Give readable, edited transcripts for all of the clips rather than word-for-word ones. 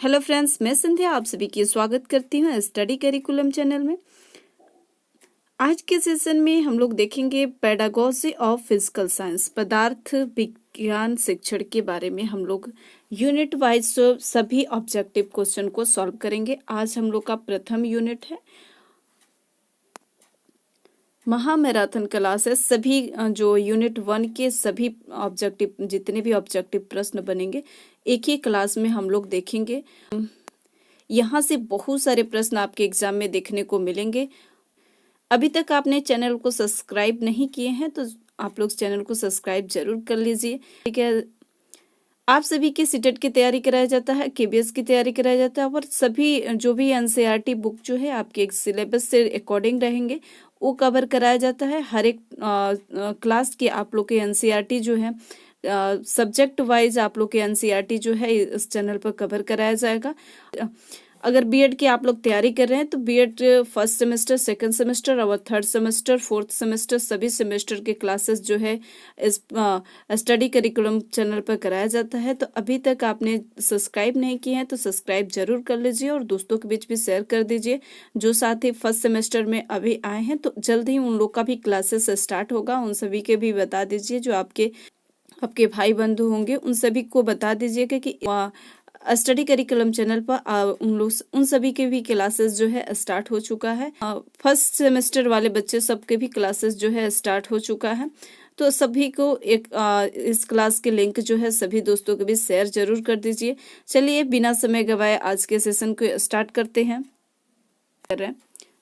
Hello friends, मैं संध्या आप सभी की स्वागत करती हूँ स्टडी करिकुलम चैनल में। आज के सेशन में हम लोग देखेंगे पेडागोजी ऑफ फिजिकल साइंस, पदार्थ विज्ञान शिक्षण के बारे में। हम लोग यूनिट वाइज सभी ऑब्जेक्टिव क्वेश्चन को सॉल्व करेंगे। आज हम लोग का प्रथम यूनिट है, महामैराथन क्लास है। सभी जो यूनिट 1 के सभी ऑब्जेक्टिव, जितने भी ऑब्जेक्टिव प्रश्न बनेंगे एक ही क्लास में हम लोग देखेंगे। यहाँ से बहुत सारे प्रश्न आपके एग्जाम में देखने को मिलेंगे। अभी तक आपने चैनल को सब्सक्राइब नहीं किए हैं तो आप लोग चैनल को सब्सक्राइब जरूर कर लीजिए। ठीक है, आप सभी की सीटेट की तैयारी कराया जाता है, केबीएस की तैयारी कराया जाता है, और सभी जो भी एनसीईआरटी बुक जो है आपके एक सिलेबस से अकॉर्डिंग रहेंगे वो कवर कराया जाता है। हर एक क्लास की आप लोग के एनसीईआरटी जो है सब्जेक्ट वाइज आप लोग के एनसीईआरटी जो है इस चैनल पर कवर कराया जाएगा। अगर बीएड की आप लोग तैयारी कर रहे हैं तो BEd first semester, second semester और थर्ड सेमेस्टर, फोर्थ सेमेस्टर सभी सेमेस्टर के क्लासेस जो है इस स्टडी करिकुलम चैनल पर कराया जाता है। तो अभी तक आपने सब्सक्राइब नहीं किए हैं तो सब्सक्राइब जरूर कर लीजिए और दोस्तों के बीच भी शेयर कर दीजिए। जो साथी फर्स्ट सेमेस्टर में अभी आए हैं तो जल्द ही उन लोग का भी क्लासेस स्टार्ट होगा, उन सभी के भी बता दीजिए। जो आपके भाई बंधु होंगे उन सभी को बता दीजिएगा कि स्टडी करिकुलम चैनल पर उन सभी के भी क्लासेस जो है स्टार्ट हो चुका है। फर्स्ट सेमेस्टर वाले बच्चे सबके भी क्लासेस जो है स्टार्ट हो चुका है। तो सभी को इस क्लास के लिंक जो है सभी दोस्तों के भी शेयर जरूर कर दीजिए। चलिए बिना समय गवाए आज के सेशन को स्टार्ट करते हैं।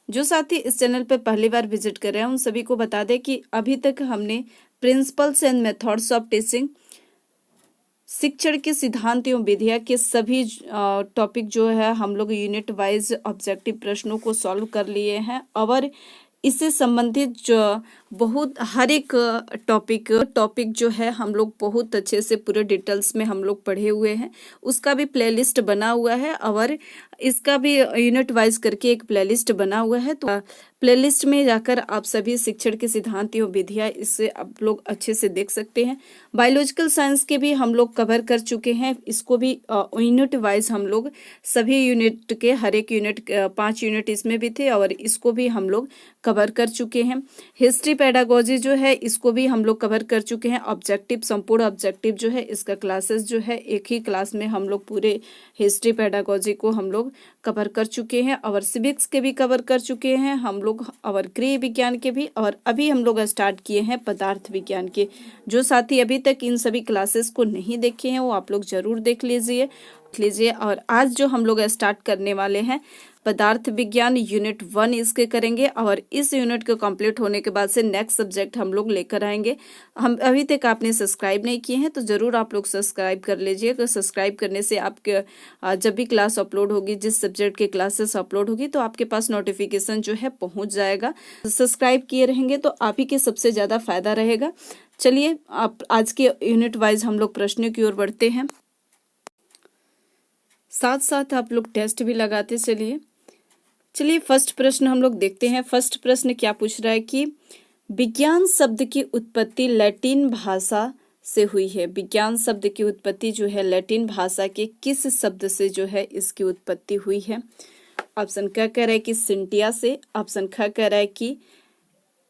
जो साथी इस चैनल पर पहली बार विजिट कर रहे हैं उन सभी को बता दें कि अभी तक हमने principles and methods of teaching, शिक्षण के सिद्धांत एवं विधिया के सभी टॉपिक जो है हम लोग यूनिट वाइज ऑब्जेक्टिव प्रश्नों को सॉल्व कर लिए हैं। और इससे संबंधित जो बहुत हर एक टॉपिक जो है हम लोग बहुत अच्छे से पूरे डिटेल्स में हम लोग पढ़े हुए हैं। उसका भी प्लेलिस्ट बना हुआ है और इसका भी यूनिट वाइज करके एक प्लेलिस्ट बना हुआ है। तो प्लेलिस्ट में जाकर आप सभी शिक्षण के सिद्धांत एवं विधियाँ इससे आप लोग अच्छे से देख सकते हैं। बायोलॉजिकल साइंस के भी हम लोग कवर कर चुके हैं, इसको भी यूनिट वाइज हम लोग सभी यूनिट के हर एक यूनिट 5 यूनिट इसमें भी थे और इसको भी हम लोग कवर कर चुके हैं। हिस्ट्री पेडागोजी जो है इसको भी हम लोग कवर कर चुके हैं। ऑब्जेक्टिव, संपूर्ण ऑब्जेक्टिव जो है इसका क्लासेस जो है एक ही क्लास में हम लोग पूरे हिस्ट्री पेडागोजी को हम लोग कवर कर चुके हैं। और सिविक्स के भी कवर कर चुके हैं हम लोग, और गृह विज्ञान के भी, और अभी हम लोग स्टार्ट किए हैं पदार्थ विज्ञान के। जो साथी अभी तक इन सभी क्लासेस को नहीं देखे हैं वो आप लोग जरूर देख लीजिए। और आज जो हम लोग स्टार्ट करने वाले हैं पदार्थ विज्ञान यूनिट 1 इसके करेंगे, और इस यूनिट को कंप्लीट होने के बाद से नेक्स्ट सब्जेक्ट हम लोग लेकर आएंगे। हम अभी तक आपने सब्सक्राइब नहीं किए हैं तो जरूर आप लोग सब्सक्राइब कर लीजिए। तो सब्सक्राइब करने से आपके जब भी क्लास अपलोड होगी, जिस सब्जेक्ट की क्लासेस अपलोड होगी तो आपके पास नोटिफिकेशन जो है पहुंच जाएगा। सब्सक्राइब किए रहेंगे तो आप ही के सबसे ज्यादा फायदा रहेगा। चलिए आप आज के यूनिट वाइज हम लोग प्रश्नों की ओर बढ़ते हैं, साथ साथ आप लोग टेस्ट भी लगाते चलिए फर्स्ट प्रश्न हम लोग देखते हैं। फर्स्ट प्रश्न क्या पूछ रहा है कि विज्ञान शब्द की उत्पत्ति लैटिन भाषा से हुई है। विज्ञान शब्द की उत्पत्ति जो है लैटिन भाषा के किस शब्द से जो है इसकी उत्पत्ति हुई है? ऑप्शन क कह रहा है कि सिंटिया से, ऑप्शन ख कह रहा है कि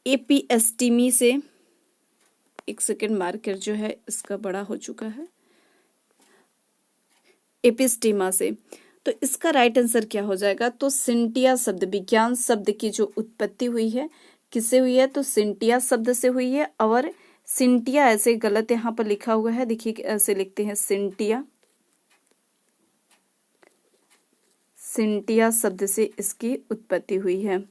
एपिस्टीमी से। एक सेकेंड, मार्कर जो है इसका बड़ा हो चुका है, एपिस्टीमा से। तो इसका राइट आंसर क्या हो जाएगा? तो सिंटिया शब्द, विज्ञान शब्द की जो उत्पत्ति हुई है किससे हुई है? तो सिंटिया शब्द से हुई है। और सिंटिया ऐसे गलत यहाँ पर लिखा हुआ है, देखिए ऐसे लिखते हैं सिंटिया, सिंटिया शब्द से इसकी उत्पत्ति हुई है।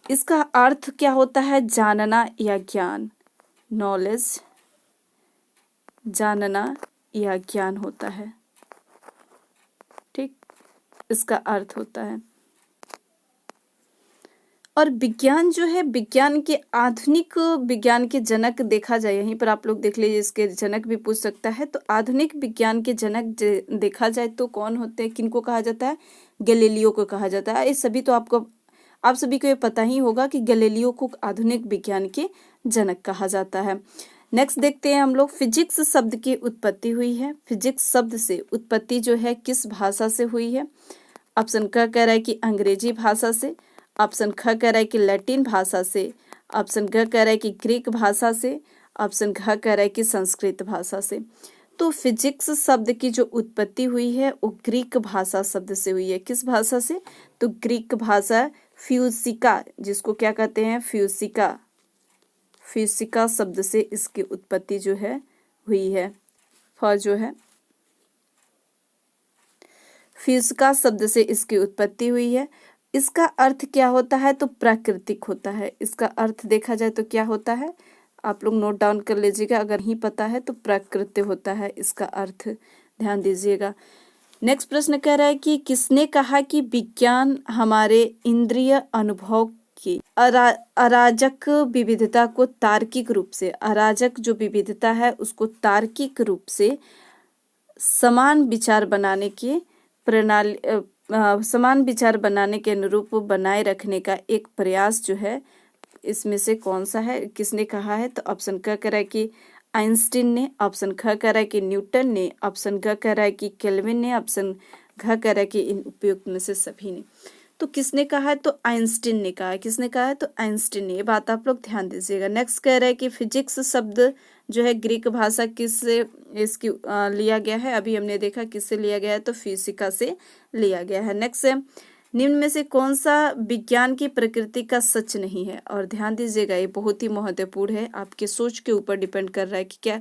इसका अर्थ क्या होता है? जानना या ज्ञान, नॉलेज, जानना या ज्ञान होता है। ठीक, इसका अर्थ होता है। और विज्ञान जो है, विज्ञान के आधुनिक विज्ञान के जनक देखा जाए, यहीं पर आप लोग देख लीजिए, इसके जनक भी पूछ सकता है। तो आधुनिक विज्ञान के जनक देखा जाए तो कौन होते हैं, किनको कहा जाता है? गैलीलियो को कहा जाता है। ये सभी तो आप सभी को ये पता ही होगा कि गैलीलियो को आधुनिक विज्ञान के जनक कहा जाता है। नेक्स्ट देखते हैं हम लोग, फिजिक्स शब्द की उत्पत्ति हुई है। फिजिक्स शब्द से उत्पत्ति जो है किस भाषा से हुई है? ऑप्शन क कह रहा है कि अंग्रेजी भाषा से, ऑप्शन ख कह रहा है कि लैटिन भाषा से, ऑप्शन ग कह रहा है कि ग्रीक भाषा से, ऑप्शन घ कह रहा है कि संस्कृत भाषा से। तो फिजिक्स शब्द की जो उत्पत्ति हुई है वो ग्रीक भाषा शब्द से हुई है। किस भाषा से? तो ग्रीक भाषा फ्यूसिका, जिसको क्या कहते हैं? फ्यूसिका। फ्यूसिका शब्द से इसकी उत्पत्ति जो है हुई है। जो है फ्यूसिका शब्द से इसकी उत्पत्ति हुई है। इसका अर्थ क्या होता है? तो प्राकृतिक होता है। इसका अर्थ देखा जाए तो क्या होता है? आप लोग नोट डाउन कर लीजिएगा, अगर नहीं पता है तो प्राकृतिक होता है इसका अर्थ, ध्यान दीजिएगा। नेक्स्ट प्रश्न कह रहा है कि किसने कहा कि विज्ञान हमारे इंद्रिय अनुभव की अराजक विविधता को तार्किक रूप से, अराजक जो विविधता है उसको तार्किक रूप से समान विचार बनाने की प्रणाली, समान विचार बनाने के अनुरूप बनाए रखने का एक प्रयास जो है, इसमें से कौन सा है? किसने कहा है? तो ऑप्शन क कह रहा है कि आइंस्टीन ने, ऑप्शन ख कह रहा है कि न्यूटन ने, ऑप्शन ग कह रहा है कि केल्विन ने, ऑप्शन घ कह रहा है कि इन उपयुक्त में से सभी ने। तो किसने कहा है? तो आइंस्टीन ने कहा है। किसने कहा है? तो आइंस्टीन ने। ये बात आप लोग ध्यान दीजिएगा। नेक्स्ट कह रहा है कि फिजिक्स शब्द जो है ग्रीक भाषा किससे इसकी लिया गया है? अभी हमने देखा किससे लिया गया है, तो फिजिका से लिया गया है। नेक्स्ट है, निम्न में से कौन सा विज्ञान की प्रकृति का सच नहीं है? और ध्यान दीजिएगा, ये बहुत ही महत्वपूर्ण है, आपके सोच के ऊपर डिपेंड कर रहा है कि क्या,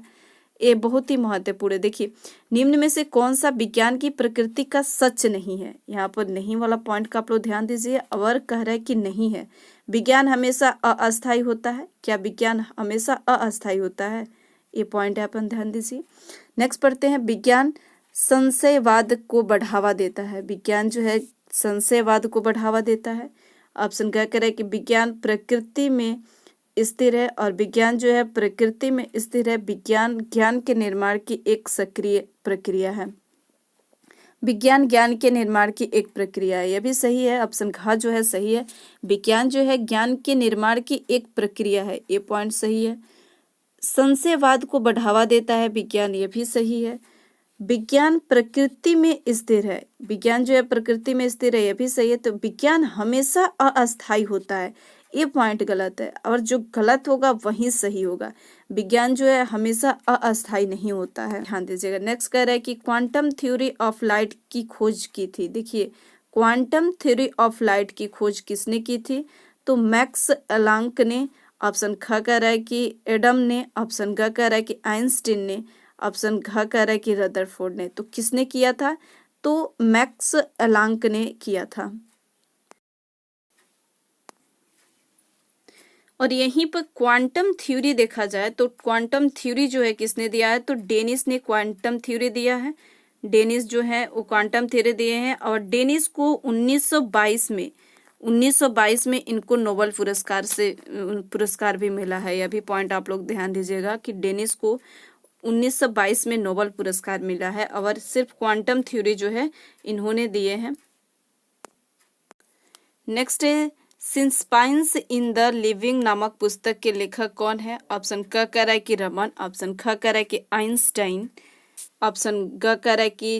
ये बहुत ही महत्वपूर्ण है। देखिए, निम्न में से कौन सा विज्ञान की प्रकृति का सच नहीं है? यहाँ पर नहीं वाला पॉइंट का आप लोग ध्यान दीजिए। अवर कह रहा है कि नहीं है। विज्ञान हमेशा अस्थायी होता है। क्या विज्ञान हमेशा अस्थायी होता है? ये पॉइंट है, अपन ध्यान दीजिए। नेक्स्ट पढ़ते हैं, विज्ञान संशयवाद को बढ़ावा देता है। विज्ञान जो है संशयवाद को बढ़ावा देता है। ऑप्शन क्या कह रहा है कि विज्ञान प्रकृति में स्थिर है, और विज्ञान जो है प्रकृति में स्थिर है। विज्ञान ज्ञान के निर्माण की एक सक्रिय प्रक्रिया है। विज्ञान ज्ञान के निर्माण की एक प्रक्रिया है, यह भी सही है। ऑप्शन घ जो है सही है। विज्ञान जो है ज्ञान के निर्माण की एक प्रक्रिया है, ये पॉइंट सही है। संशयवाद को बढ़ावा देता है विज्ञान, ये भी सही है। विज्ञान प्रकृति में स्थिर है, विज्ञान जो है प्रकृति में स्थिर है, यह भी सही है। तो विज्ञान हमेशा अस्थायी होता है, ये पॉइंट गलत है, और जो गलत होगा वही सही होगा। विज्ञान जो है हमेशा अस्थायी नहीं होता है, ध्यान दीजिएगा। नेक्स्ट कह रहा है कि क्वांटम थ्योरी ऑफ लाइट की खोज की थी। देखिए, क्वांटम थ्योरी ऑफ लाइट की खोज किसने की थी? तो मैक्स प्लैंक ने। ऑप्शन ख कह रहा है कि एडम ने, ऑप्शन ग कह रहा है कि आइंस्टीन ने, ऑप्शन घ कह रहा है कि रदरफोर्ड ने। तो किसने किया था? तो मैक्स प्लैंक ने किया था। और यहीं पर क्वांटम थ्योरी देखा जाए तो क्वांटम थ्योरी जो है किसने दिया है? तो डेनिस ने क्वांटम थ्योरी दिया है। डेनिस जो है वो क्वांटम थ्योरी दिए हैं, और डेनिस को 1922 में इनको नोबेल पुरस्कार भी मिला है। यह भी पॉइंट आप लोग ध्यान दीजिएगा कि डेनिस को 1922 में नोबेल पुरस्कार मिला है, और सिर्फ क्वांटम थ्योरी जो है इन्होंने दिए हैं। नेक्स्ट है, सिंस्पाइंस इन द लिविंग नामक पुस्तक के लेखक कौन है? ऑप्शन क कह रहा है कि रमन, ऑप्शन ख कह रहा है कि आइंस्टाइन, ऑप्शन ग कह रहा है कि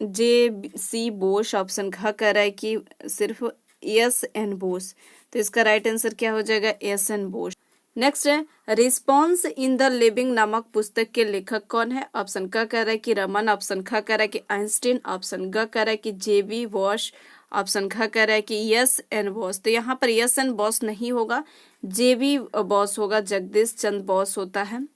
जे.सी. बोस, ऑप्शन घ कह रहा है कि सिर्फ एस.एन. बोस। तो इसका राइट आंसर क्या हो जाएगा? एस.एन. बोस। नेक्स्ट है, रिस्पॉन्स इन द लिविंग नामक पुस्तक के लेखक कौन है? ऑप्शन क कह रहा है कि रमन, ऑप्शन ख कह रहा है कि आइंस्टीन, ऑप्शन ग कह रहा है कि जे.बी. बोस, ऑप्शन घ कह रहा है कि एस.एन. बोस। तो यहाँ पर एस.एन. बोस नहीं होगा, जे.बी. बोस होगा। जगदीश चंद्र बोस होता है,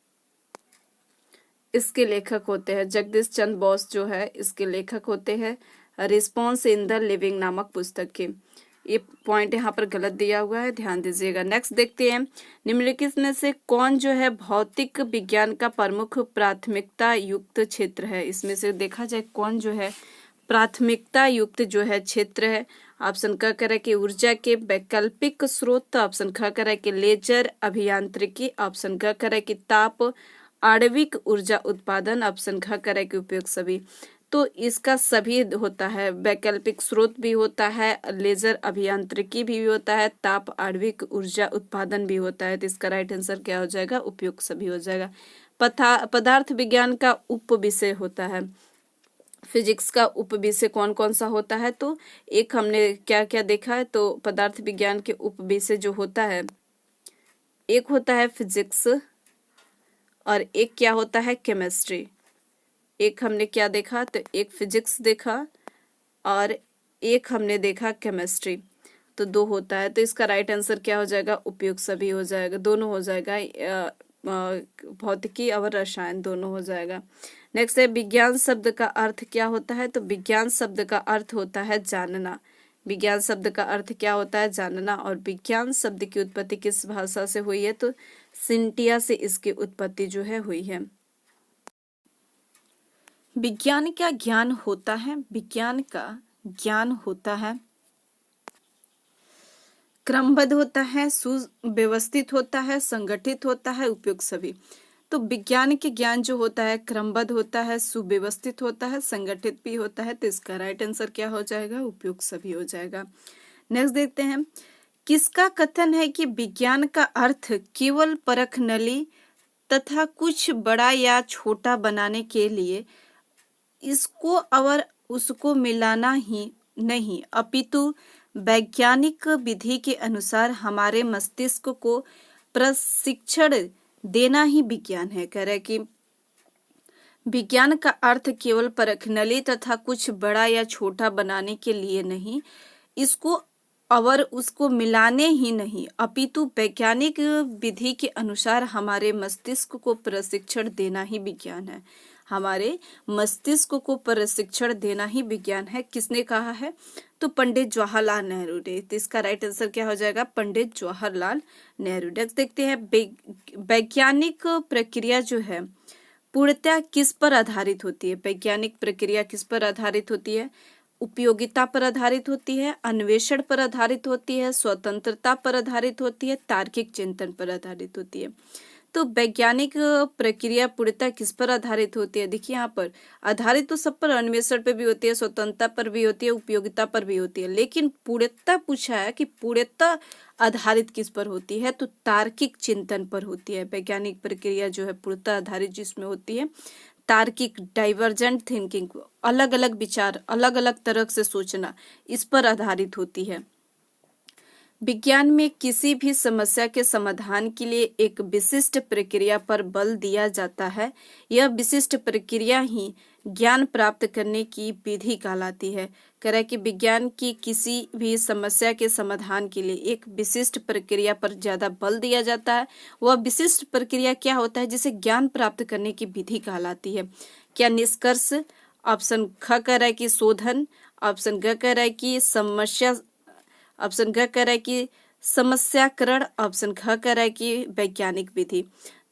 इसके लेखक होते हैं। जगदीश चंद्र बोस जो है इसके लेखक होते हैं रिस्पॉन्स इन द लिविंग नामक पुस्तक के। ये पॉइंट यहाँ पर गलत दिया हुआ है, ध्यान दीजिएगा। नेक्स्ट देखते हैं, निम्नलिखित में से कौन जो है भौतिक विज्ञान का प्रमुख प्राथमिकता युक्त क्षेत्र है? इसमें से देखा जाए कौन जो है प्राथमिकता युक्त जो है क्षेत्र है। ऑप्शन क कह रहा है कि ऊर्जा के वैकल्पिक स्रोत, ऑप्शन ख कह रहा है कि लेजर अभियांत्रिकी, ऑप्शन ग कह रहा है कि ताप आणविक ऊर्जा उत्पादन, ऑप्शन घ कह रहा है कि उपयोग सभी। तो इसका सभी होता है, वैकल्पिक स्रोत भी होता है, लेजर अभियांत्रिकी भी होता है, ताप आणविक ऊर्जा उत्पादन भी होता है। तो इसका राइट आंसर क्या हो जाएगा? उपयुक्त सभी हो जाएगा। पदार्थ विज्ञान का उप विषय होता है। फिजिक्स का उप विषय कौन कौन सा होता है? तो एक हमने क्या क्या देखा है, तो पदार्थ विज्ञान के उप विषय जो होता है, एक होता है फिजिक्स और एक क्या होता है? केमिस्ट्री। एक हमने क्या देखा? तो एक फिजिक्स देखा और एक हमने देखा केमिस्ट्री। तो दो होता है। तो इसका राइट आंसर क्या हो जाएगा? उपयुक्त सभी हो जाएगा, दोनों हो जाएगा, भौतिकी और रसायन दोनों हो जाएगा। नेक्स्ट है विज्ञान शब्द का अर्थ क्या होता है? तो विज्ञान शब्द का अर्थ होता है जानना। विज्ञान शब्द का अर्थ क्या होता है? जानना। और विज्ञान शब्द की उत्पत्ति किस भाषा से हुई है? तो सिंटिया से इसकी उत्पत्ति जो है हुई है। विज्ञान का ज्ञान होता है, विज्ञान का ज्ञान होता है, क्रमबद्ध होता है, सुव्यवस्थित होता है, संगठित होता है, उपयुक्त सभी। तो विज्ञान के ज्ञान जो होता है क्रमबद्ध होता है, सुव्यवस्थित होता है, संगठित भी होता है। तो इसका राइट आंसर क्या हो जाएगा? उपयुक्त सभी हो जाएगा। नेक्स्ट देखते हैं, किसका कथन है कि विज्ञान का अर्थ केवल परख नली तथा कुछ बड़ा या छोटा बनाने के लिए इसको और उसको मिलाना ही नहीं, अपितु वैज्ञानिक विधि के अनुसार हमारे मस्तिष्क को प्रशिक्षण देना ही विज्ञान है। कह रहे कि विज्ञान का अर्थ केवल परखनली तथा कुछ बड़ा या छोटा बनाने के लिए नहीं, इसको और उसको मिलाने ही नहीं, अपितु वैज्ञानिक विधि के अनुसार हमारे मस्तिष्क को प्रशिक्षण देना ही विज्ञान है। हमारे मस्तिष्क को प्रशिक्षण देना ही विज्ञान है। किसने कहा है? तो पंडित जवाहरलाल नेहरू ने। तो इसका राइट आंसर क्या हो जाएगा? पंडित जवाहरलाल नेहरू। नेक्स्ट देखते हैं, वैज्ञानिक प्रक्रिया जो है पूर्णतः किस पर आधारित होती है? वैज्ञानिक प्रक्रिया किस पर आधारित होती है? उपयोगिता पर आधारित होती है, अन्वेषण पर आधारित होती है, स्वतंत्रता पर आधारित होती है, तार्किक चिंतन पर आधारित होती है। तो वैज्ञानिक प्रक्रिया पूर्णतः किस पर आधारित होती है? देखिए यहाँ पर आधारित तो सब पर, अन्वेषण पर भी होती है, स्वतंत्रता पर भी होती है, उपयोगिता पर भी होती है, लेकिन पूर्णतः पूछा है कि पूर्णतः आधारित किस पर होती है? तो तार्किक चिंतन पर होती है। वैज्ञानिक प्रक्रिया जो है पूर्णतः आधारित जिसमें होती है तार्किक, डाइवर्जेंट थिंकिंग, अलग अलग विचार, अलग अलग तरह से सोचना, इस पर आधारित होती है। विज्ञान में किसी भी समस्या के समाधान के लिए एक विशिष्ट प्रक्रिया पर बल दिया जाता है। यह विशिष्ट प्रक्रिया ही ज्ञान प्राप्त करने की विधि कहलाती है। कह रहा है कि विज्ञान की किसी भी समस्या के समाधान के लिए एक विशिष्ट प्रक्रिया पर ज्यादा बल दिया जाता है। वह विशिष्ट प्रक्रिया क्या होता है? जिसे ज्ञान प्राप्त करने की विधि कहलाती है। क्या निष्कर्ष? ऑप्शन ख कह रहा है कि शोधन, ऑप्शन ग कह रहा है कि समस्या, ऑप्शन घ कह रहा है कि समस्याकरण, ऑप्शन घ कह रहा है कि वैज्ञानिक विधि।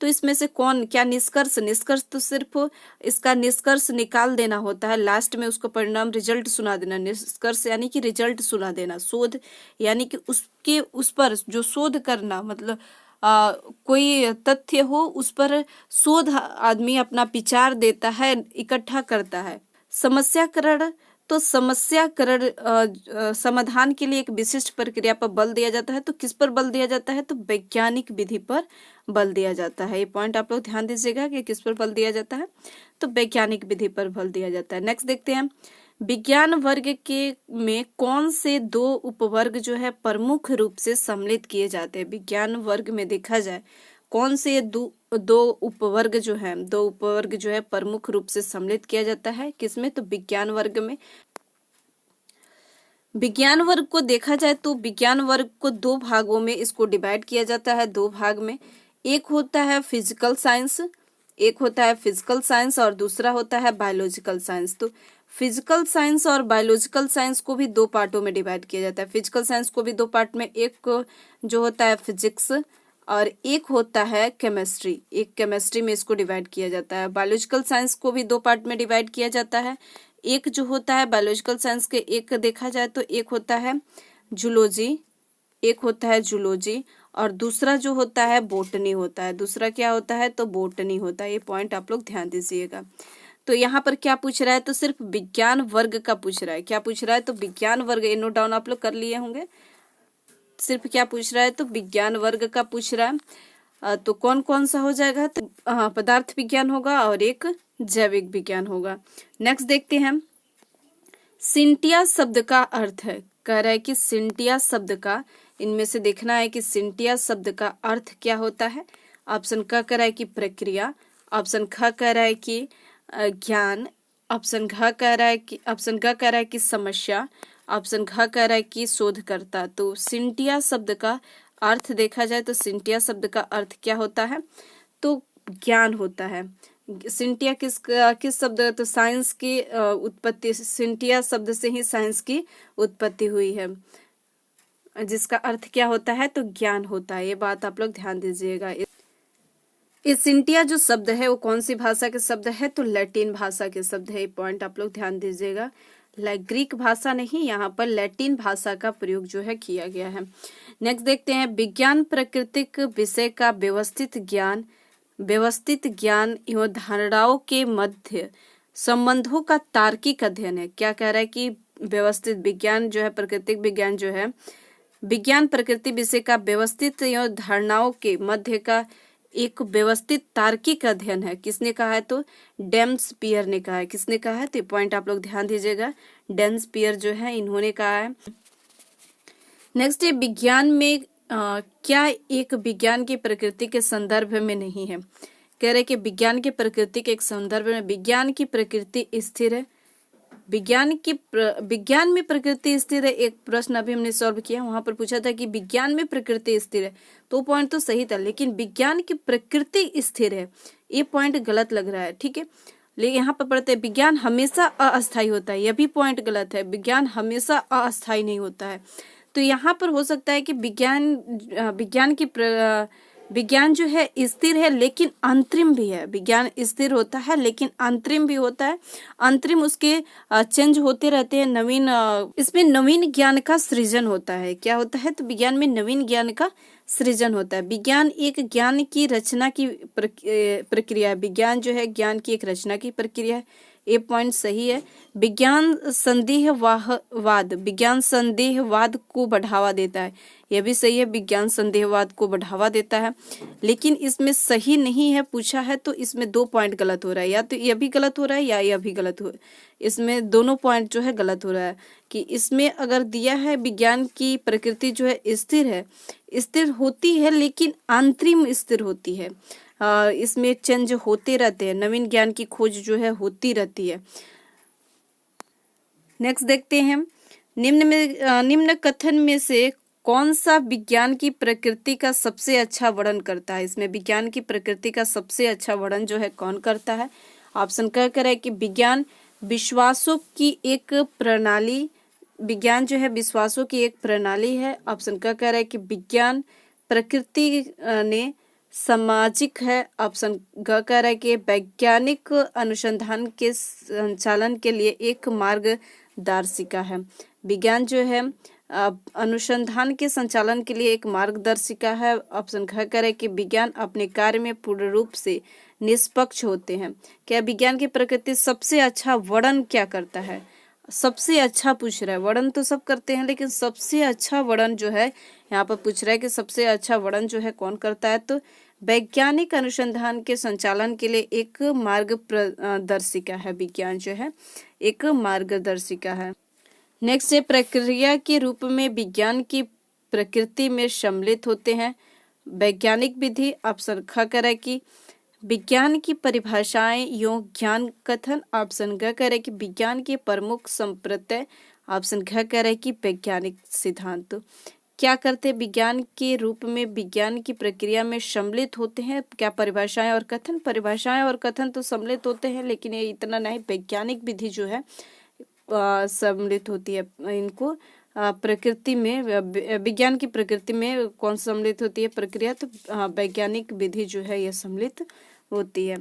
तो इसमें से कौन, क्या निष्कर्ष? निष्कर्ष तो सिर्फ इसका निष्कर्ष निकाल देना होता है, लास्ट में उसको परिणाम रिजल्ट सुना देना। निष्कर्ष यानी कि रिजल्ट सुना देना। शोध यानी कि उसके उस पर जो शोध करना, मतलब कोई तथ्य हो उस पर शोध आदमी अपना विचार देता है, इकट्ठा करता है। समस्याकरण तो समस्याकरण समाधान के लिए एक विशिष्ट प्रक्रिया पर बल दिया जाता है। तो किस पर बल दिया जाता है? तो वैज्ञानिक विधि पर बल दिया जाता है। ये पॉइंट आप लोग ध्यान दीजिएगा कि किस पर बल दिया जाता है, तो वैज्ञानिक विधि पर बल दिया जाता है। नेक्स्ट देखते हैं, विज्ञान वर्ग के में कौन से दो उपवर्ग जो है प्रमुख रूप से सम्मिलित किए जाते हैं? विज्ञान वर्ग में देखा जाए कौन से दो उपवर्ग जो है प्रमुख रूप से सम्मिलित किया जाता है? किसमें? तो विज्ञान वर्ग में। विज्ञान वर्ग को देखा जाए तो विज्ञान वर्ग को दो भागों में इसको डिवाइड किया जाता है, दो भाग में। एक होता है फिजिकल साइंस, एक होता है फिजिकल साइंस और दूसरा होता है बायोलॉजिकल साइंस। तो फिजिकल साइंस और बायोलॉजिकल साइंस को भी दो पार्टों में डिवाइड किया जाता है। फिजिकल साइंस को भी दो पार्ट में, एक जो होता है फिजिक्स और एक होता है केमिस्ट्री। एक केमिस्ट्री में इसको डिवाइड किया जाता है। बायोलॉजिकल साइंस को भी दो पार्ट में डिवाइड किया जाता है। एक जो होता है बायोलॉजिकल साइंस के, एक देखा जाए तो एक होता है जूलॉजी, एक होता है जूलॉजी और दूसरा जो होता है बोटनी होता है। दूसरा क्या होता है? तो बोटनी होता है। ये पॉइंट आप लोग ध्यान दीजिएगा। तो यहाँ पर क्या पूछ रहा है, तो सिर्फ विज्ञान वर्ग का पूछ रहा है। क्या पूछ रहा है, तो विज्ञान वर्ग, ये नोट डाउन आप लोग कर लिए होंगे। सिर्फ क्या पूछ रहा है, तो विज्ञान वर्ग का पूछ रहा है। तो कौन कौन सा हो जाएगा, तो पदार्थ विज्ञान होगा और एक जैविक विज्ञान होगा। नेक्स्ट देखते हैं, सिंटिया शब्द का अर्थ है। कह रहा है कि सिंटिया शब्द का, इनमें से देखना है कि सिंटिया शब्द का अर्थ क्या होता है। ऑप्शन क कह रहा है कि प्रक्रिया, ऑप्शन ख कह रहा है कि ज्ञान, ऑप्शन घ कह रहा है कि, ऑप्शन ग कह रहा है कि समस्या, ऑप्शन घ कह रहा है कि शोधकर्ता। तो सिंटिया शब्द का अर्थ देखा जाए तो सिंटिया शब्द का अर्थ क्या होता है, तो ज्ञान होता है। सिंटिया किस शब्द, तो साइंस की उत्पत्ति, सिंटिया शब्द से ही साइंस की उत्पत्ति हुई है, जिसका अर्थ क्या होता है, तो ज्ञान होता है। ये बात आप लोग ध्यान दीजिएगा। इस सिंटिया जो शब्द है वो कौन सी भाषा के शब्द है, तो लैटिन भाषा के शब्द है। ये पॉइंट आप लोग ध्यान दीजिएगा। ग्रीक भाषा नहीं, यहाँ पर लैटिन भाषा का प्रयोग जो है किया गया है। नेक्स्ट देखते हैं, विज्ञान प्राकृतिक विषय का व्यवस्थित ज्ञान एवं धारणाओं के मध्य संबंधों का तार्किक अध्ययन है। क्या कह रहा है कि व्यवस्थित विज्ञान जो है, प्राकृतिक विज्ञान जो है, विज्ञान प्रकृति विषय का व्यवस्थित एवं धारणाओं के मध्य का एक व्यवस्थित तार्किक अध्ययन है। किसने कहा है, तो डेम्स्पियर ने कहा है। किसने कहा है, तो पॉइंट आप लोग ध्यान दीजिएगा, डेम्स्पियर जो है इन्होंने कहा है। नेक्स्ट है, विज्ञान में क्या एक विज्ञान की प्रकृति के संदर्भ में नहीं है। कह रहे कि विज्ञान की प्रकृति के एक संदर्भ में, विज्ञान की प्रकृति स्थिर है, विज्ञान में प्रकृति स्थिर है। एक प्रश्न अभी हमने सॉल्व किया, वहां पर पूछा था कि विज्ञान में प्रकृति स्थिर है, तो पॉइंट तो सही था, लेकिन विज्ञान की प्रकृति स्थिर है, ये पॉइंट गलत लग रहा है। ठीक है, लेकिन यहाँ पर पढ़ते हैं विज्ञान हमेशा अस्थायी होता है, यह भी पॉइंट गलत है, विज्ञान हमेशा अस्थायी नहीं होता है। तो यहाँ पर हो सकता है कि विज्ञान जो है स्थिर है लेकिन अंतरिम भी है। विज्ञान स्थिर होता है लेकिन अंतरिम भी होता है, अंतरिम उसके चेंज होते रहते हैं। इसमें नवीन ज्ञान का सृजन होता है। क्या होता है, तो विज्ञान में नवीन ज्ञान का सृजन होता है। विज्ञान एक ज्ञान की रचना की प्रक्रिया है। विज्ञान जो है ज्ञान की एक रचना की प्रक्रिया है, ये पॉइंट सही है। विज्ञान संदेहवाद को बढ़ावा देता है, यह भी सही है, विज्ञान संदेहवाद को बढ़ावा देता है। लेकिन इसमें सही नहीं है पूछा है, तो इसमें 2 पॉइंट गलत हो रहा है, या तो यह भी गलत हो रहा है या यह भी गलत हो, इसमें दोनों पॉइंट जो है गलत हो रहा है। कि इसमें अगर दिया है विज्ञान की प्रकृति जो है स्थिर होती है लेकिन अंतरिम स्थिर होती है, इसमें चेंज होते रहते हैं, नवीन ज्ञान की खोज जो है होती रहती है। नेक्स्ट देखते हैं, निम्न कथन में से कौन सा विज्ञान की प्रकृति का सबसे अच्छा वर्णन करता है। इसमें विज्ञान की प्रकृति का सबसे अच्छा वर्णन जो है कौन करता है। ऑप्शन क कह रहा है कि विज्ञान विश्वासों की एक प्रणाली, विज्ञान जो है विश्वासों की एक प्रणाली है। ऑप्शन क कह रहा है कि विज्ञान प्रकृति ने सामाजिक है। ऑप्शन ग कह रहा है कि वैज्ञानिक अनुसंधान के संचालन के लिए एक मार्गदर्शिका है। विज्ञान जो है अनुसंधान के संचालन के लिए एक मार्गदर्शिका है। ऑप्शन घ कह रहा है कि विज्ञान अपने कार्य में पूर्ण रूप से निष्पक्ष होते हैं। क्या विज्ञान की प्रकृति सबसे अच्छा वर्णन क्या करता है, सबसे अच्छा पूछ रहा है। वर्णन तो सब करते हैं लेकिन सबसे अच्छा वर्णन जो है यहाँ पर पूछ रहा है कि सबसे अच्छा वर्णन जो है कौन करता है, तो वैज्ञानिक अनुसंधान के संचालन के लिए एक मार्गदर्शिका है। विज्ञान जो है एक मार्गदर्शिका है। नेक्स्ट है, प्रक्रिया के रूप में विज्ञान की प्रकृति में सम्मिलित होते हैं वैज्ञानिक विधि। ऑप्शन ख कह रहा है कि विज्ञान की परिभाषाएं एवं ज्ञान कथन। ऑप्शन ग कह रहा है कि विज्ञान के प्रमुख संप्रत्यय। ऑप्शन घ कह रहा है कि वैज्ञानिक सिद्धांत। क्या करते हैं, विज्ञान के रूप में विज्ञान की प्रक्रिया में सम्मिलित होते हैं। क्या परिभाषाएं और कथन, परिभाषाएं और कथन तो सम्मिलित होते हैं लेकिन ये इतना नहीं, वैज्ञानिक विधि जो है सम्मिलित होती है। इनको प्रकृति में, विज्ञान की प्रकृति में कौन सम्मिलित होती है प्रक्रिया, तो वैज्ञानिक विधि जो है यह सम्मिलित होती है।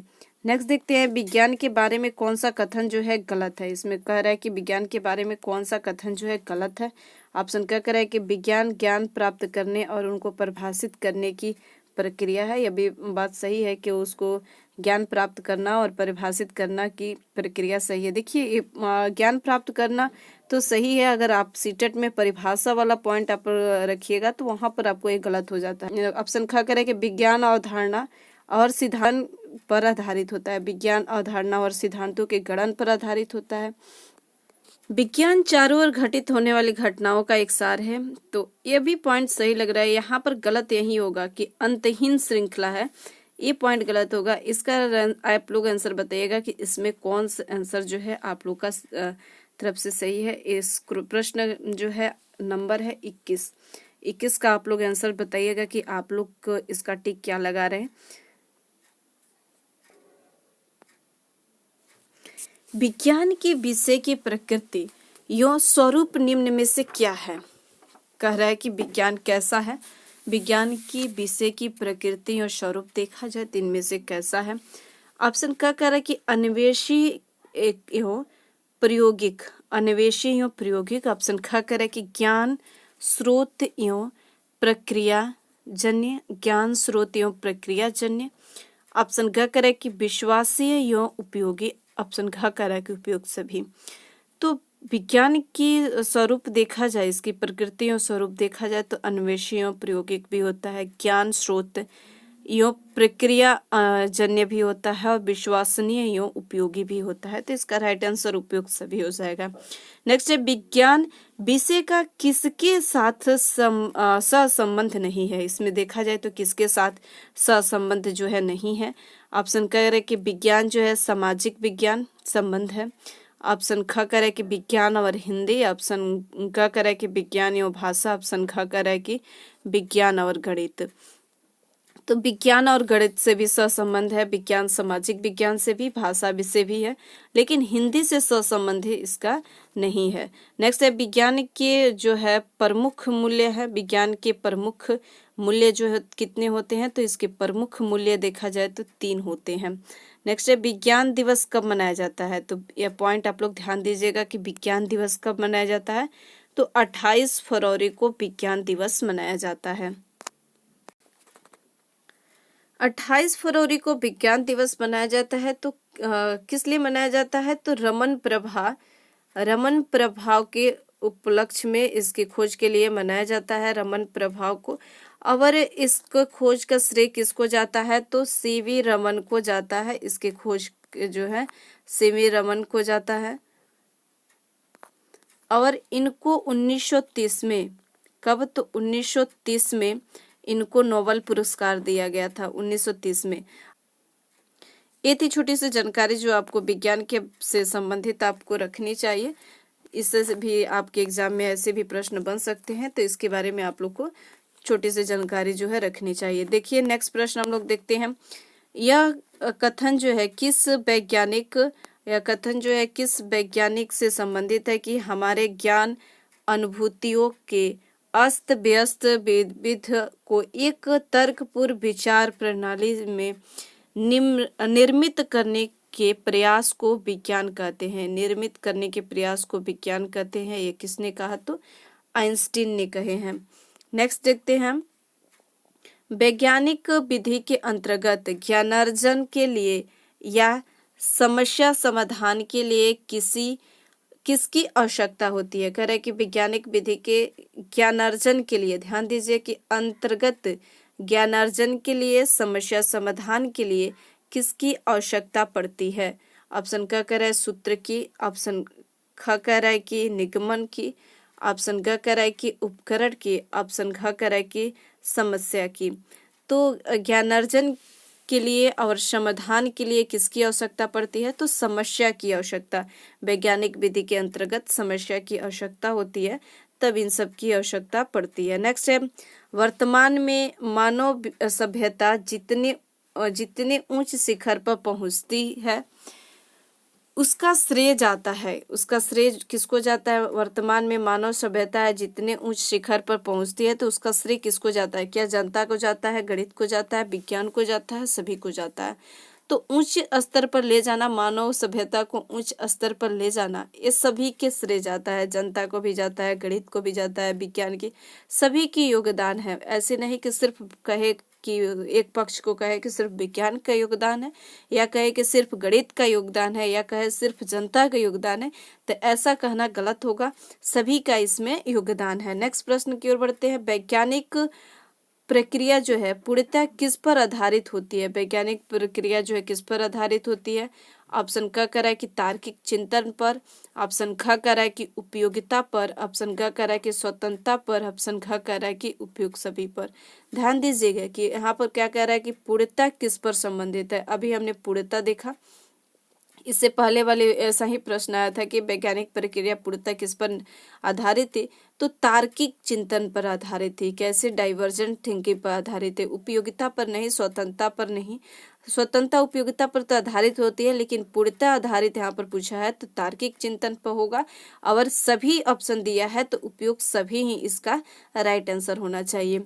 नेक्स्ट देखते हैं, विज्ञान के बारे में कौन सा कथन जो है गलत है। इसमें कह रहा है कि विज्ञान के बारे में कौन सा कथन जो है गलत है। ऑप्शन क्या कह रहा है कि विज्ञान ज्ञान प्राप्त करने और उनको परिभाषित करने की प्रक्रिया है। यह भी बात सही है कि उसको ज्ञान प्राप्त करना और परिभाषित करना की प्रक्रिया सही है। देखिए ये ज्ञान प्राप्त करना तो सही है, अगर आप सीटेट में परिभाषा वाला पॉइंट आप रखिएगा तो वहां पर आपको ये गलत हो जाता है। ऑप्शन ख करें कि विज्ञान अवधारणा और सिद्धांत पर आधारित होता है। विज्ञान अवधारणा और सिद्धांतों के गणन पर आधारित होता है। विज्ञान चारों ओर घटित होने वाली घटनाओं का एक सार है। तो ये भी पॉइंट सही लग रहा है। यहाँ पर गलत यही होगा कि अंतहीन श्रृंखला है, ये पॉइंट गलत होगा। इसका आप लोग आंसर बताइएगा कि इसमें कौन सा आंसर जो है आप लोग का तरफ से सही है। इस प्रश्न जो है नंबर है 21 का आप लोग आंसर बताइएगा कि आप लोग इसका टिक क्या लगा रहे हैं। विज्ञान के विषय की प्रकृति यो स्वरूप निम्न में से क्या है। कह रहा है कि विज्ञान कैसा है, विज्ञान की विषय की प्रकृति और स्वरूप देखा जाए तो इनमें से कैसा है। ऑप्शन का कह रहा है कि अन्वेषी एवं प्रायोगिक, अन्वेषी एवं प्रायोगिक। ऑप्शन ख कह रहा है कि ज्ञान स्रोत एवं प्रक्रिया जन्य, ज्ञान स्रोत एवं प्रक्रिया जन्य। ऑप्शन ग कह रहा है कि विश्वासीय एवं उपयोगी। ऑप्शन घ कह रहा है कि उपयोग सभी। तो विज्ञान की स्वरूप देखा जाए, इसकी प्रकृति और स्वरूप देखा जाए तो अन्वेषी एवं प्रायोगिक भी होता है, ज्ञान स्रोत एवं प्रक्रिया जन्य भी होता है और विश्वसनीय एवं उपयोगी भी होता है। तो इसका राइट आंसर उपयोग सभी हो जाएगा। नेक्स्ट है विज्ञान विषय का किसके साथ सहसंबंध नहीं है। इसमें देखा जाए तो किसके साथ सहसंबंध जो है नहीं है। ऑप्शन कह रहे कि विज्ञान जो है सामाजिक विज्ञान संबंध है। ऑप्शन ख कह रहे कि विज्ञान और हिंदी। ऑप्शन ग कह रहे कि विज्ञान एवं भाषा। ऑप्शन ख कह रहे कि विज्ञान और गणित। तो विज्ञान और गणित से भी सहसंबंध है, विज्ञान सामाजिक विज्ञान से भी, भाषा से भी है, लेकिन हिंदी से सहसंबंध इसका नहीं है। नेक्स्ट है विज्ञान के जो है प्रमुख मूल्य है। विज्ञान के प्रमुख मूल्य जो है कितने होते हैं, तो इसके प्रमुख मूल्य देखा जाए तो 3 होते हैं। नेक्स्ट है विज्ञान दिवस कब मनाया जाता है। तो यह पॉइंट आप लोग ध्यान दीजिएगा कि विज्ञान दिवस कब मनाया जाता है, तो 28 फरवरी को विज्ञान दिवस मनाया जाता है। 28 फरवरी को विज्ञान दिवस मनाया जाता है। तो किस लिए मनाया जाता है, तो रमन प्रभाव के उपलक्ष्य में इसकी खोज के लिए मनाया जाता है, रमन प्रभाव को। और इसको खोज का श्रेय किसको जाता है, तो सीवी रमन को जाता है। इसके खोज जो है सीवी रमन को जाता है। और इनको 1930 में, कब, तो 1930 में इनको नोबेल पुरस्कार दिया गया था, 1930 में। ये थी छोटी सी जानकारी जो आपको विज्ञान के से संबंधित आपको रखनी चाहिए। इससे भी आपके एग्जाम में ऐसे भी प्रश्न बन सकते हैं, तो इसके बारे में आप लोग को छोटी सी जानकारी जो है रखनी चाहिए। देखिए नेक्स्ट प्रश्न हम लोग देखते हैं। यह कथन जो है किस वैज्ञानिक से संबंधित है कि हमारे ज्ञान अनुभूतियों के अस्त व्यस्त विविध को एक तर्कपूर्ण विचार प्रणाली में निर्मित करने के प्रयास को विज्ञान कहते हैं। निर्मित करने के प्रयास को विज्ञान कहते हैं। ये किसने कहा, तो आइंस्टीन ने कहे हैं। नेक्स्ट देखते हैं। वैज्ञानिक विधि के अंतर्गत ज्ञानार्जन के लिए या समस्या समाधान के लिए किसकी आवश्यकता होती है। कह रहे कि वैज्ञानिक विधि के ज्ञानार्जन के लिए, ध्यान दीजिए कि अंतर्गत ज्ञानार्जन के लिए, समस्या समाधान के लिए किसकी आवश्यकता पड़ती है। ऑप्शन क कह रहा है सूत्र की। ऑप्शन ख कह रहा है कि निगमन की। ऑप्शन ग कह रहा है कि उपकरण की। ऑप्शन घ कह रहा है कि समस्या की। तो ज्ञानार्जन के लिए और समाधान के लिए किसकी आवश्यकता पड़ती है, तो समस्या की आवश्यकता। वैज्ञानिक विधि के अंतर्गत समस्या की आवश्यकता होती है, तब इन सब की आवश्यकता पड़ती है। नेक्स्ट है वर्तमान में मानव सभ्यता जितने उच्च शिखर पर पहुंचती है उसका श्रेय किसको जाता है। वर्तमान में मानव सभ्यता जितने उच्च शिखर पर पहुंचती है तो उसका श्रेय किसको जाता है। क्या जनता को जाता है, गणित को जाता है, विज्ञान को जाता है, सभी को जाता है। तो उच्च स्तर पर ले जाना, मानव सभ्यता को उच्च स्तर पर ले जाना, ये सभी के श्रेय जाता है। जनता को भी जाता है, गणित को भी जाता है, विज्ञान की, सभी की योगदान है। ऐसे नहीं कि सिर्फ कहे कि एक पक्ष को कहे कि सिर्फ विज्ञान का योगदान है, या कहे कि सिर्फ गणित का योगदान है, या कहे सिर्फ जनता का योगदान है, तो ऐसा कहना गलत होगा। सभी का इसमें योगदान है। नेक्स्ट प्रश्न की ओर बढ़ते हैं। वैज्ञानिक प्रक्रिया जो है पूर्णतः किस पर आधारित होती है? वैज्ञानिक प्रक्रिया जो है किस पर आधारित होती है? ऑप्शन क कह रहा है कि तार्किक चिंतन पर, ऑप्शन ख कह रहा है कि उपयोगिता पर, ऑप्शन ग कह रहा है कि स्वतंत्रता पर, ऑप्शन घ कह रहा है कि उपयोग सभी पर। ध्यान दीजिएगा कि यहाँ पर क्या कह रहा है कि पूर्णतः किस पर संबंधित है। अभी हमने पूर्णतः देखा, इससे पहले वाले ऐसा ही प्रश्न आया था कि वैज्ञानिक प्रक्रिया पूर्णतः किस पर आधारित थी, तो तार्किक चिंतन पर आधारित थी। कैसे? डाइवर्जेंट थिंकिंग पर आधारित है, उपयोगिता पर नहीं, स्वतंत्रता पर नहीं। स्वतंत्रता उपयोगिता पर तो आधारित होती है, लेकिन पूर्णतः आधारित यहाँ पर पूछा है तो तार्किक चिंतन पर होगा। और सभी ऑप्शन दिया है तो उपयोग सभी ही इसका राइट आंसर होना चाहिए।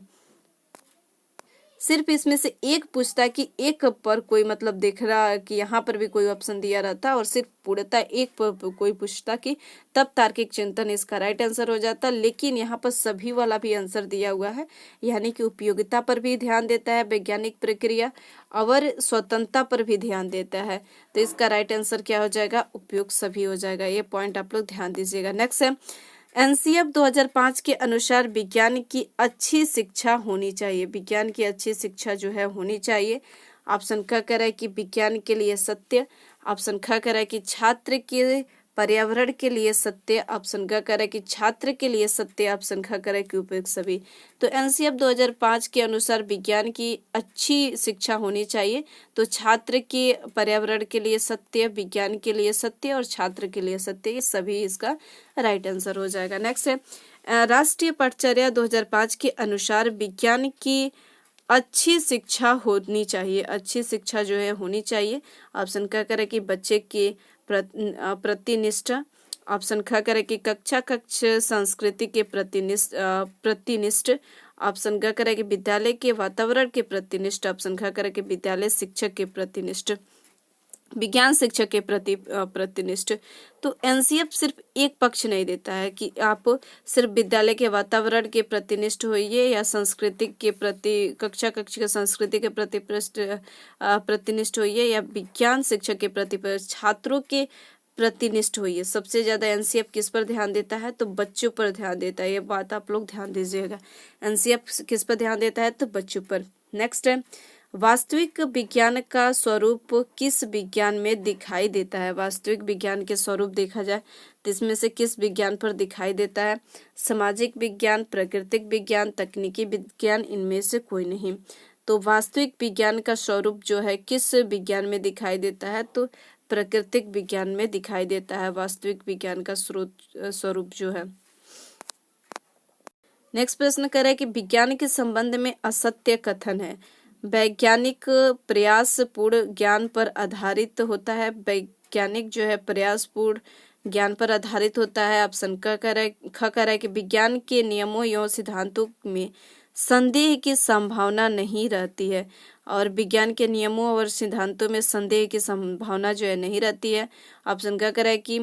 सिर्फ इसमें से एक पूछता कि एक पर कोई मतलब देख रहा कि यहाँ पर भी कोई ऑप्शन दिया रहता, और सिर्फ पूर्णतः एक पर कोई पूछता कि तब तार्किक चिंतन इसका राइट आंसर हो जाता। लेकिन यहाँ पर सभी वाला भी आंसर दिया हुआ है, यानी कि उपयोगिता पर भी ध्यान देता है वैज्ञानिक प्रक्रिया, और स्वतंत्रता पर भी ध्यान देता है। तो इसका राइट आंसर क्या हो जाएगा? उपयोग सभी हो जाएगा। ये पॉइंट आप लोग ध्यान दीजिएगा। नेक्स्ट है, एनसीएफ 2005 के अनुसार विज्ञान की अच्छी शिक्षा होनी चाहिए। विज्ञान की अच्छी शिक्षा जो है होनी चाहिए। ऑप्शन क कह रहा है कि विज्ञान के लिए सत्य, ऑप्शन ख कह रहा है कि छात्र के पर्यावरण के लिए सत्य, ऑप्शन ग कह रहा है कि छात्र के लिए सत्य, ऑप्शन ख कह रहा है कि उपयोग सभी। तो एनसीएफ 2005 के अनुसार विज्ञान की अच्छी शिक्षा होनी चाहिए, तो छात्र के पर्यावरण के लिए सत्य, विज्ञान के लिए सत्य और छात्र के लिए सत्य, ये सभी इसका राइट आंसर हो जाएगा। नेक्स्ट है, राष्ट्रीय पटचर्या 2005 के अनुसार विज्ञान की अच्छी शिक्षा होनी चाहिए। अच्छी शिक्षा जो है होनी चाहिए। ऑप्शन क कह रहा है कि बच्चे के प्रतिनिष्ठ, ऑप्शन ख कह रहा है कि कक्ष संस्कृति के प्रतिनिष्ठ, ऑप्शन ग कह रहा है कि विद्यालय के वातावरण के प्रतिनिष्ठ, ऑप्शन ख कह रहा है कि विद्यालय शिक्षक के प्रतिनिष्ठ, विज्ञान शिक्षक के प्रति प्रतिनिष्ठ। तो एनसीएफ सिर्फ एक पक्ष नहीं देता है कि आप सिर्फ विद्यालय के वातावरण के प्रतिनिष्ठ होइए, या संस्कृति के प्रति कक्षा के संस्कृति के प्रति प्रतिनिष्ठ होइए, या विज्ञान शिक्षक के प्रति छात्रों के प्रतिनिष्ठ होइए। सबसे ज्यादा एनसीएफ किस पर ध्यान देता है? तो बच्चों पर ध्यान देता है। ये बात आप लोग ध्यान दीजिएगा। एनसीएफ किस पर ध्यान देता है? तो बच्चों पर। नेक्स्ट है, वास्तविक विज्ञान का स्वरूप किस विज्ञान में दिखाई देता है? वास्तविक विज्ञान के स्वरूप देखा जाए तो इसमें से किस विज्ञान पर दिखाई देता है? सामाजिक विज्ञान, प्राकृतिक विज्ञान, तकनीकी विज्ञान, इनमें से कोई नहीं। तो वास्तविक विज्ञान का स्वरूप जो है किस विज्ञान में दिखाई देता है? तो प्राकृतिक विज्ञान में दिखाई देता है वास्तविक विज्ञान का स्वरूप जो है। नेक्स्ट प्रश्न कर रहा है कि विज्ञान के संबंध में असत्य कथन है। वैज्ञानिक प्रयासपूर्ण ज्ञान पर आधारित होता है। वैज्ञानिक जो है प्रयासपूर्ण ज्ञान पर आधारित होता है। ऑप्शन ख कह रहा है कि विज्ञान के नियमों एवं सिद्धांतों में संदेह की संभावना नहीं रहती है, और विज्ञान के नियमों और सिद्धांतों में संदेह की संभावना जो है नहीं रहती है। ऑप्शन ग कह रहा है कि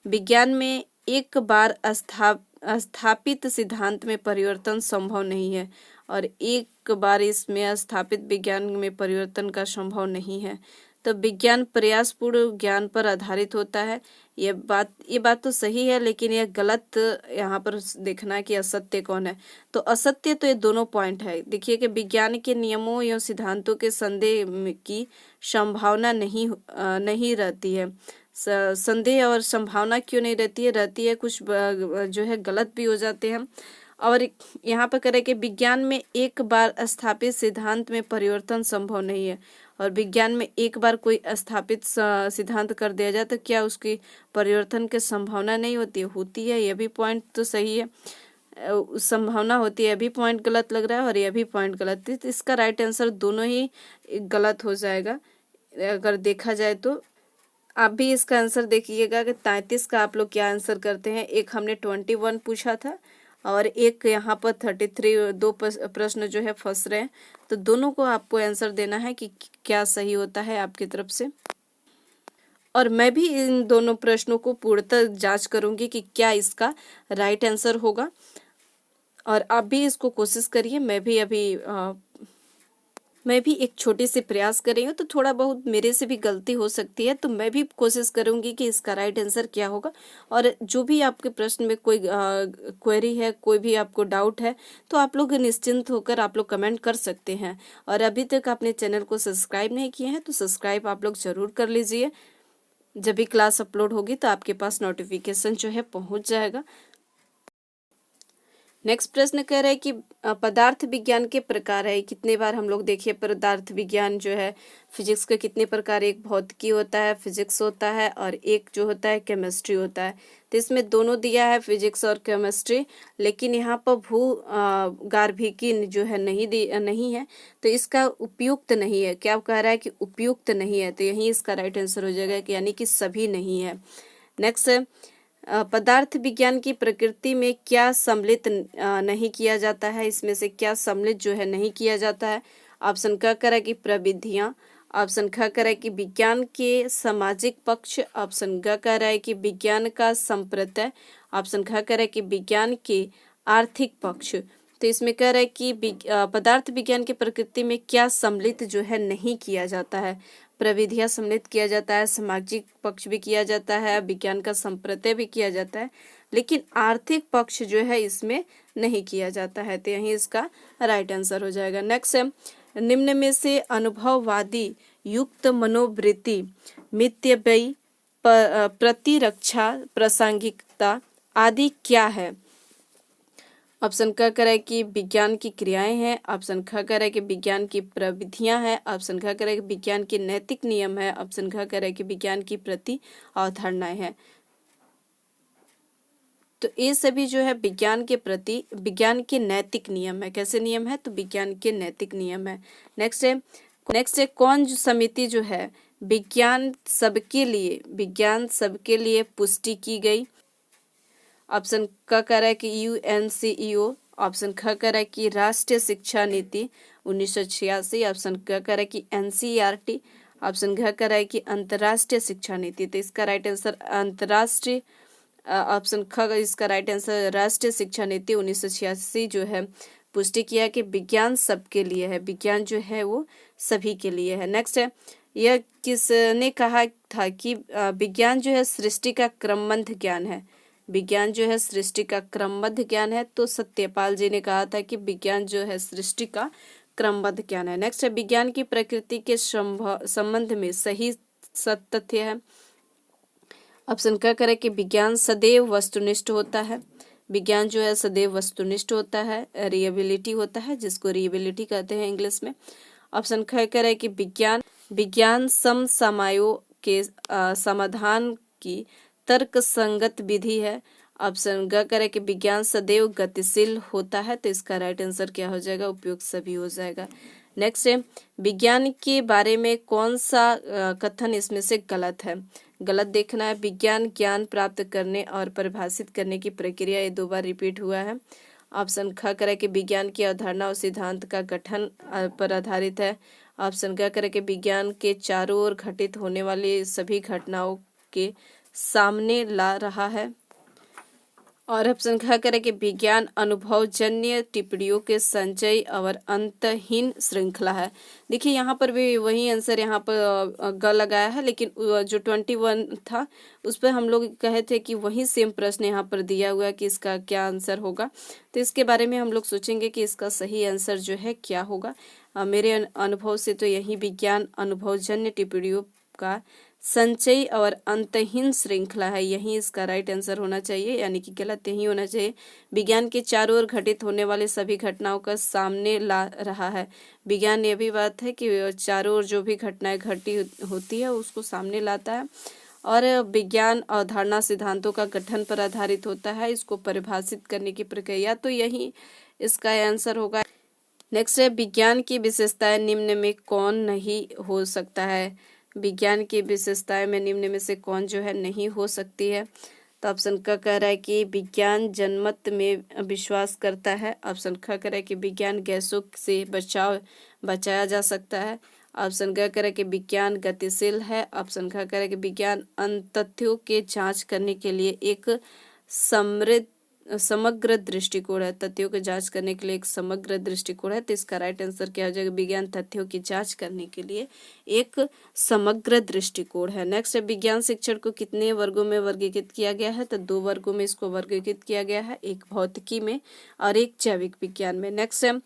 विज्ञान में एक बार स्थापित सिद्धांत में परिवर्तन संभव नहीं है, और एक बार इसमें स्थापित विज्ञान में परिवर्तन का संभव नहीं है। तो विज्ञान प्रयासपूर्ण ज्ञान पर आधारित होता है। ये बात तो सही है, लेकिन यह गलत यहाँ पर देखना है कि असत्य कौन है। तो असत्य तो ये दोनों पॉइंट है। देखिए कि विज्ञान के नियमों या सिद्धांतों के संदेह की संभावना नहीं रहती है। संदेह और संभावना क्यों नहीं रहती है कुछ जो है गलत भी हो जाते हैं। और यहाँ पर करें कि विज्ञान में एक बार स्थापित सिद्धांत में परिवर्तन संभव नहीं है, और विज्ञान में एक बार कोई स्थापित सिद्धांत कर दिया जाए तो क्या उसकी परिवर्तन की संभावना नहीं होती है। यह भी पॉइंट तो सही है, संभावना होती है। यह भी पॉइंट गलत लग रहा है और यह भी पॉइंट गलत है। तो इसका राइट आंसर दोनों ही गलत हो जाएगा अगर देखा जाए तो। आप भी इसका आंसर देखिएगा कि 33 का आप लोग क्या आंसर करते हैं। एक हमने 21 पूछा था और एक यहाँ पर 33, दो प्रश्न जो है फंस रहे हैं। तो दोनों को आपको आंसर देना है कि क्या सही होता है आपकी तरफ से। और मैं भी इन दोनों प्रश्नों को पूर्णतः जांच करूंगी कि क्या इसका राइट आंसर होगा, और आप भी इसको कोशिश करिए। मैं भी अभी मैं भी एक छोटे से प्रयास कर रही हूँ, तो थोड़ा बहुत मेरे से भी गलती हो सकती है, तो मैं भी कोशिश करूँगी कि इसका राइट आंसर क्या होगा। और जो भी आपके प्रश्न में कोई क्वेरी है, कोई भी आपको डाउट है, तो आप लोग निश्चिंत होकर आप लोग कमेंट कर सकते हैं। और अभी तक आपने चैनल को सब्सक्राइब नहीं किए हैं तो सब्सक्राइब आप लोग ज़रूर कर लीजिए। जब भी क्लास अपलोड होगी तो आपके पास नोटिफिकेशन जो है पहुँच जाएगा। नेक्स्ट प्रश्न कह रहा है कि पदार्थ विज्ञान के प्रकार है। कितने बार हम लोग देखिए पदार्थ विज्ञान जो है, फिजिक्स के कितने प्रकार, एक भौतिकी होता है, फिजिक्स होता है, और एक जो होता है केमिस्ट्री होता है। तो इसमें दोनों दिया है, फिजिक्स और केमिस्ट्री, लेकिन यहाँ पर भू गार्भिकी जो है नहीं है, तो इसका उपयुक्त नहीं है। क्या कह रहा है कि उपयुक्त नहीं है, तो यही इसका राइट आंसर हो जाएगा कि यानी कि सभी नहीं है। नेक्स्ट है पदार्थ विज्ञान की प्रकृति में क्या सम्मिलित नहीं किया जाता है। इसमें से क्या सम्मिलित जो है नहीं किया जाता है। ऑप्शन क करें कि प्रविधियां, ऑप्शन ख करें कि विज्ञान के सामाजिक पक्ष, ऑप्शन ग कह रहा है कि विज्ञान का संप्रत्यय, ऑप्शन ख करें कि विज्ञान के आर्थिक पक्ष। तो इसमें कह रहा है कि पदार्थ विज्ञान की प्रकृति में क्या सम्मिलित जो है नहीं किया जाता है। प्रविधियां सम्मिलित किया जाता है, सामाजिक पक्ष भी किया जाता है, विज्ञान का संप्रत्यय भी किया जाता है, लेकिन आर्थिक पक्ष जो है इसमें नहीं किया जाता है। तो यही इसका राइट आंसर हो जाएगा। नेक्स्ट है निम्न में से अनुभववादी युक्त मनोवृत्ति, मितव्ययी, प्रतिरक्षा, प्रासंगिकता आदि क्या है। ऑप्शन क करे कि विज्ञान की क्रियाएं हैं, ऑप्शन ख करे कि विज्ञान की प्रविधियां हैं, ऑप्शन ख करे कि विज्ञान के नैतिक नियम है, ऑप्शन ख करे कि विज्ञान की प्रति अवधारणाएं हैं। तो ये सभी जो है विज्ञान के प्रति विज्ञान के नैतिक नियम है। कैसे नियम है, तो विज्ञान के नैतिक नियम है। नेक्स्ट है कौन समिति जो है विज्ञान सबके लिए पुष्टि की गई। ऑप्शन क कह रहा है कि UNCEO, ऑप्शन ख कह रहा है कि राष्ट्रीय शिक्षा नीति 1986, ऑप्शन क कह रहा है कि NCERT, ऑप्शन घ कह रहा है कि अंतर्राष्ट्रीय शिक्षा नीति। तो इसका राइट आंसर अंतर्राष्ट्रीय, ऑप्शन ख इसका राइट आंसर राष्ट्रीय शिक्षा नीति 1986 जो है पुष्टि किया कि विज्ञान सबके लिए है, विज्ञान जो है वो सभी के लिए है। नेक्स्ट है यह किसने कहा था कि विज्ञान जो है सृष्टि का क्रमबद्ध ज्ञान है। विज्ञान जो है सृष्टि का क्रमबद्ध ज्ञान है, तो सत्यपाल जी ने कहा था कि विज्ञान जो है सृष्टि का क्रमबद्ध ज्ञान है। नेक्स्ट है विज्ञान की प्रकृति के संबंध में सही तथ्य है। ऑप्शन क्या करे कि विज्ञान सदैव वस्तुनिष्ठ होता है। विज्ञान जो है सदैव वस्तुनिष्ठ होता है, रिएबिलिटी होता है, जिसको रिएबिलिटी कहते हैं इंग्लिश में। ऑप्शन ख करे कि विज्ञान समसामयों के समाधान की तर्क संगत विधि है। ऑप्शन ग करे कि विज्ञान सदैव गतिशील होता है। तो इसका राइट आंसर क्या हो जाएगा, उपयुक्त सभी हो जाएगा। नेक्स्ट है विज्ञान के बारे में कौन सा कथन इसमें से गलत है। गलत देखना है। विज्ञान ज्ञान प्राप्त करने और परिभाषित करने की प्रक्रिया, ये 2 बार रिपीट हुआ है। ऑप्शन ख करे कि विज्ञान की अवधारणा और सिद्धांत का गठन पर आधारित है। ऑप्शन ग करे कि विज्ञान के चारों ओर घटित होने वाली सभी घटनाओं के सामने ला रहा है। और ऑप्शन ख करे कि विज्ञान अनुभवजन्य टिप्पणियों के संचय और अंतहीन श्रृंखला है। देखिए यहाँ पर भी वही आंसर यहाँ पर ग लगाया है, लेकिन जो 21 था उस पर हम लोग कहे थे कि वही सेम प्रश्न यहाँ पर दिया हुआ है कि इसका क्या आंसर होगा। तो इसके बारे में हम लोग सोचेंगे कि इसका सही आंसर जो है क्या होगा। मेरे अनुभव से तो यही विज्ञान अनुभवजन्य टिप्पणियों का संचय और अंतहीन श्रृंखला है, यही इसका राइट आंसर होना चाहिए, यानी कि गलत यही होना चाहिए। विज्ञान के चारों ओर घटित होने वाले सभी घटनाओं का सामने ला रहा है। विज्ञान ये भी बात है कि चारों ओर जो भी घटनाएं घटी होती है उसको सामने लाता है। और विज्ञान अवधारणा सिद्धांतों का गठन पर आधारित होता है, इसको परिभाषित करने की प्रक्रिया, तो यही इसका आंसर होगा। नेक्स्ट है विज्ञान की विशेषताएं निम्न में कौन नहीं हो सकता है। विज्ञान की विशेषताएं में निम्न में से कौन जो है नहीं हो सकती है। तो ऑप्शन क कह रहा है कि विज्ञान जनमत में विश्वास करता है। ऑप्शन ख कह रहा है कि विज्ञान गैसों से बचाया जा सकता है। ऑप्शन ग कह रहा है कि विज्ञान गतिशील है। ऑप्शन ख कह रहा है कि विज्ञान अन्य तथ्यों के जांच करने के लिए एक समग्र दृष्टिकोण है, तथ्यों की जांच करने के लिए एक समग्र दृष्टिकोण है। तो इसका राइट आंसर क्या हो जाएगा? विज्ञान तथ्यों की जांच करने के लिए एक समग्र दृष्टिकोण है। नेक्स्ट है, विज्ञान शिक्षण को कितने वर्गों में वर्गीकृत किया गया है? तो 2 वर्गों में इसको वर्गीकृत किया गया है, एक भौतिकी में और एक जैविक विज्ञान में। नेक्स्ट है,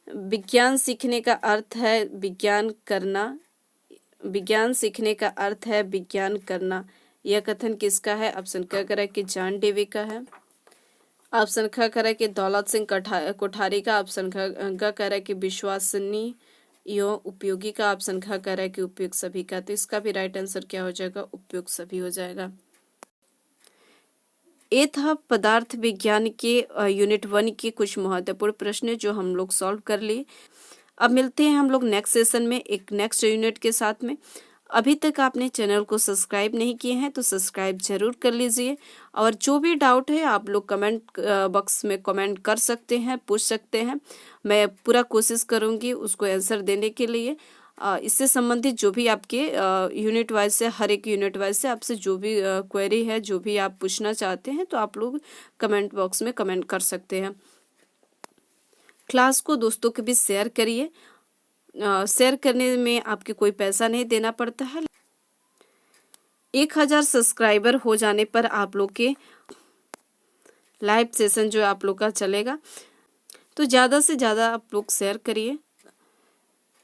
विज्ञान सीखने का अर्थ है विज्ञान करना। विज्ञान सीखने का अर्थ है विज्ञान करना। यह कथन किसका है? ऑप्शन क करें कि जॉन डेवी का है। ऑप्शन ख करें कि दौलत सिंह कोठारी का। ऑप्शन ग करें कि विश्वसनीय एवं उपयोगी का। ऑप्शन ख करें कि उपयुक्त सभी का। तो इसका भी राइट आंसर क्या हो जाएगा? उपयुक्त सभी हो जाएगा। ये था पदार्थ विज्ञान के यूनिट 1 के कुछ महत्वपूर्ण प्रश्न जो हम लोग सॉल्व कर लिए। अब मिलते हैं हम लोग नेक्स्ट सेशन में एक नेक्स्ट यूनिट के साथ में। अभी तक आपने चैनल को सब्सक्राइब नहीं किए हैं तो सब्सक्राइब जरूर कर लीजिए, और जो भी डाउट है आप लोग कमेंट बॉक्स में कमेंट कर सकते हैं, पूछ सकते हैं। मैं पूरा कोशिश करूंगी उसको आंसर देने के लिए। इससे संबंधित जो भी आपके यूनिट वाइज से, हर एक यूनिट वाइज से आपसे जो भी क्वेरी है, जो भी आप पूछना चाहते हैं, तो आप लोग कमेंट बॉक्स में कमेंट कर सकते हैं। क्लास को दोस्तों के बीच शेयर करिए। शेयर करने में आपके कोई पैसा नहीं देना पड़ता है। 1000 सब्सक्राइबर हो जाने पर आप लोग के लाइव सेशन जो आप लोग का चलेगा, तो ज़्यादा से ज़्यादा आप लोग शेयर करिए।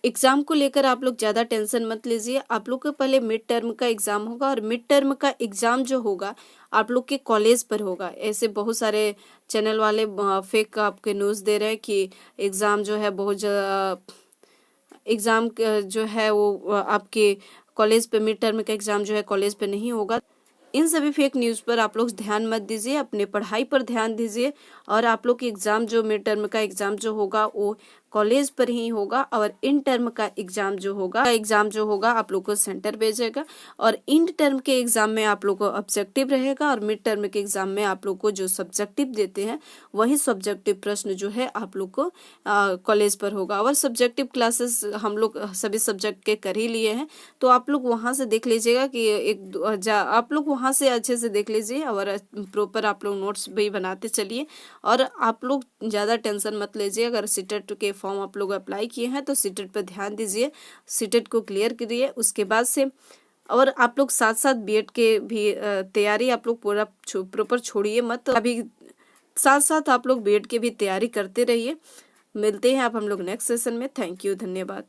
एग्ज़ाम को लेकर आप लोग ज़्यादा टेंशन मत लीजिए। आप लोग का पहले मिड टर्म का एग्ज़ाम होगा, और मिड टर्म का एग्ज़ाम जो होगा आप लोग के कॉलेज पर होगा। ऐसे बहुत सारे चैनल वाले फेक आपके न्यूज़ दे रहे हैं कि एग्ज़ाम जो है एग्ज़ाम जो है वो आपके कॉलेज पे, मिड टर्म का एग्ज़ाम जो है कॉलेज पे नहीं होगा। इन सभी फेक न्यूज़ पर आप लोग ध्यान मत दीजिए, अपने पढ़ाई पर ध्यान दीजिए। और आप लोग की एग्ज़ाम जो मिड टर्म का एग्ज़ाम जो होगा वो कॉलेज पर ही होगा, और इन टर्म का एग्ज़ाम जो होगा आप लोग को सेंटर भेजेगा। और इन टर्म के एग्ज़ाम में आप लोग को ऑब्जेक्टिव रहेगा, और मिड टर्म के एग्ज़ाम में आप लोग को जो सब्जेक्टिव देते हैं वही सब्जेक्टिव प्रश्न जो है आप लोग को कॉलेज पर होगा। और सब्जेक्टिव क्लासेस हम लोग सभी सब्जेक्ट के कर ही लिए हैं, तो आप लोग वहाँ से देख लीजिएगा कि आप लोग वहाँ से अच्छे से देख लीजिए, और प्रॉपर आप लोग नोट्स भी बनाते चलिए। और आप लोग ज़्यादा टेंशन मत लीजिए। अगर सीटेट के फॉर्म आप लोग अप्लाई किए हैं तो सीटेट पर ध्यान दीजिए, सीटेट को क्लियर करिए। उसके बाद से और आप लोग साथ साथ बीएड के भी तैयारी आप लोग पूरा प्रॉपर छोड़िए मत। अभी साथ साथ आप लोग बीएड की भी तैयारी करते रहिए। मिलते हैं आप हम लोग नेक्स्ट सेशन में। थैंक यू, धन्यवाद।